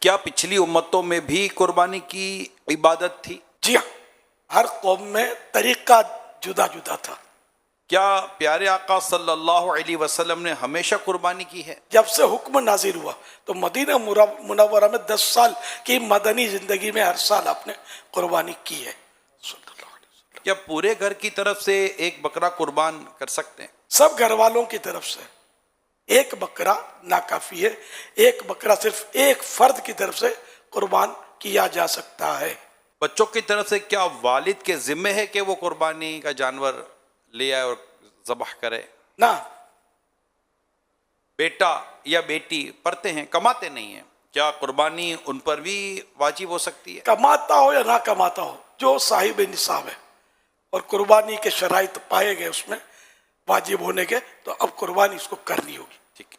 کیا پچھلی امتوں میں بھی قربانی کی عبادت تھی؟ جی ہاں، ہر قوم میں طریقہ جدا جدا تھا. کیا پیارے آقا صلی اللہ علیہ وسلم نے ہمیشہ قربانی کی ہے؟ جب سے حکم نازل ہوا تو مدینہ منورہ میں 10 سال کی مدنی زندگی میں ہر سال آپ نے قربانی کی ہے. صلی اللہ علیہ وسلم. کیا پورے گھر کی طرف سے ایک بکرا قربان کر سکتے ہیں؟ سب گھر والوں کی طرف سے ایک بکرا ناکافی ہے. ایک بکرا صرف ایک فرد کی طرف سے قربان کیا جا سکتا ہے. بچوں کی طرف سے کیا والد کے ذمے ہے کہ وہ قربانی کا جانور لے آئے اور ذبح کرے؟ نہ، بیٹا یا بیٹی پڑھتے ہیں، کماتے نہیں ہیں، کیا قربانی ان پر بھی واجب ہو سکتی ہے؟ کماتا ہو یا نہ کماتا ہو، جو صاحب نصاب ہے اور قربانی کے شرائط پائے گئے اس میں واجب ہونے کے، تو اب قربانی اس کو کرنی ہوگی. ٹھیک ہے.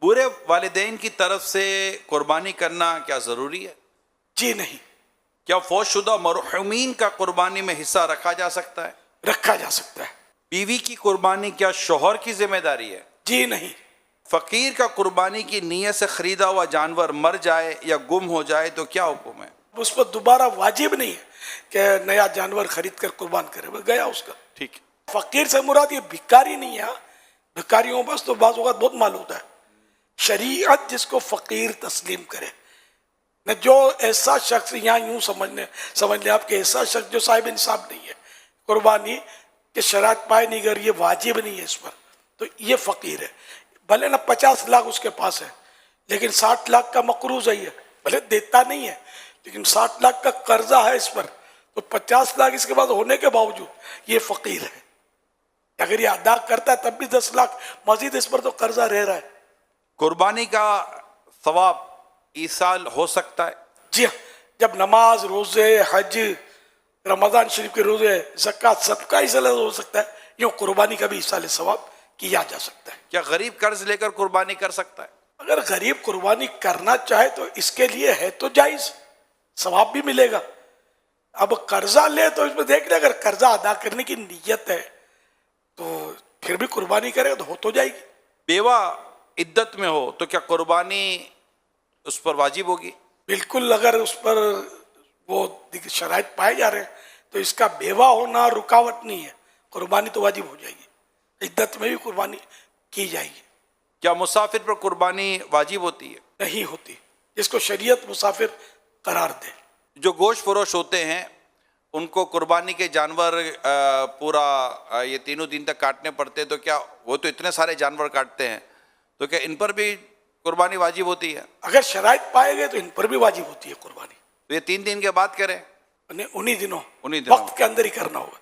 برے والدین کی طرف سے قربانی کرنا کیا ضروری ہے؟ جی نہیں، کیا فوت شدہ مرحومین کا قربانی میں حصہ رکھا جا سکتا ہے؟ رکھا جا سکتا ہے. بیوی کی قربانی کیا شوہر کی ذمہ داری ہے؟ جی نہیں. فقیر کا قربانی کی نیت سے خریدا ہوا جانور مر جائے یا گم ہو جائے تو کیا حکم ہے؟ اس پر دوبارہ واجب نہیں ہے کہ نیا جانور خرید کر قربان کرے، وہ گیا اس کا. ٹھیک ہے. فقیر سے مراد یہ بھکاری نہیں ہے. بھکاریوں بس تو بعض اوقات بہت مال ہوتا ہے. شریعت جس کو فقیر تسلیم کرے نہ، جو ایسا شخص یہاں یوں سمجھ لیں آپ کہ ایسا شخص جو صاحب نصاب نہیں ہے، قربانی کے شرائط پائے نہیں، اگر یہ واجب نہیں ہے اس پر تو یہ فقیر ہے. بھلے نہ 50 لاکھ اس کے پاس ہے لیکن 60 لاکھ کا مقروض ہے، یہ بھلے دیتا نہیں ہے لیکن 60 لاکھ کا قرضہ ہے اس پر، تو 50 لاکھ اس کے بعد ہونے کے باوجود یہ فقیر ہے. اگر یہ ادا کرتا ہے تب بھی 10 لاکھ مزید اس پر تو قرضہ رہ رہا ہے. قربانی کا ثواب ایصال ہو سکتا ہے؟ جی ہاں، جب نماز، روزے، حج، رمضان شریف کے روزے، زکوٰۃ، سب کا ایصال ہو سکتا ہے، یوں قربانی کا بھی ایصال ثواب کیا جا سکتا ہے. کیا غریب قرض لے کر قربانی کر سکتا ہے؟ اگر غریب قربانی کرنا چاہے تو اس کے لیے ہے تو جائز، ثواب بھی ملے گا. اب قرضہ لے تو اس میں دیکھ لے، اگر قرضہ ادا کرنے کی نیت ہے تو پھر بھی قربانی کرے تو ہو تو جائے گی. بیوہ عدت میں ہو تو کیا قربانی اس پر واجب ہوگی؟ بالکل، اگر اس پر وہ شرائط پائے جا رہے ہیں تو اس کا بیوہ ہونا رکاوٹ نہیں ہے، قربانی تو واجب ہو جائے گی. عدت میں بھی قربانی کی جائے گی. کیا مسافر پر قربانی واجب ہوتی ہے؟ نہیں ہوتی، جس کو شریعت مسافر قرار دے. جو گوشت فروش ہوتے ہیں ان کو قربانی کے جانور پورا یہ تینوں دن تک کاٹنے پڑتے ہیں، تو کیا وہ تو اتنے سارے جانور کاٹتے ہیں تو کیا ان پر بھی قربانی واجب ہوتی ہے؟ اگر شرائط پائے گئے تو ان پر بھی واجب ہوتی ہے قربانی. تو یہ 3 دن کے بعد کریں؟ انہی دنوں انہی دنوں وقت کے اندر ہی کرنا ہوگا.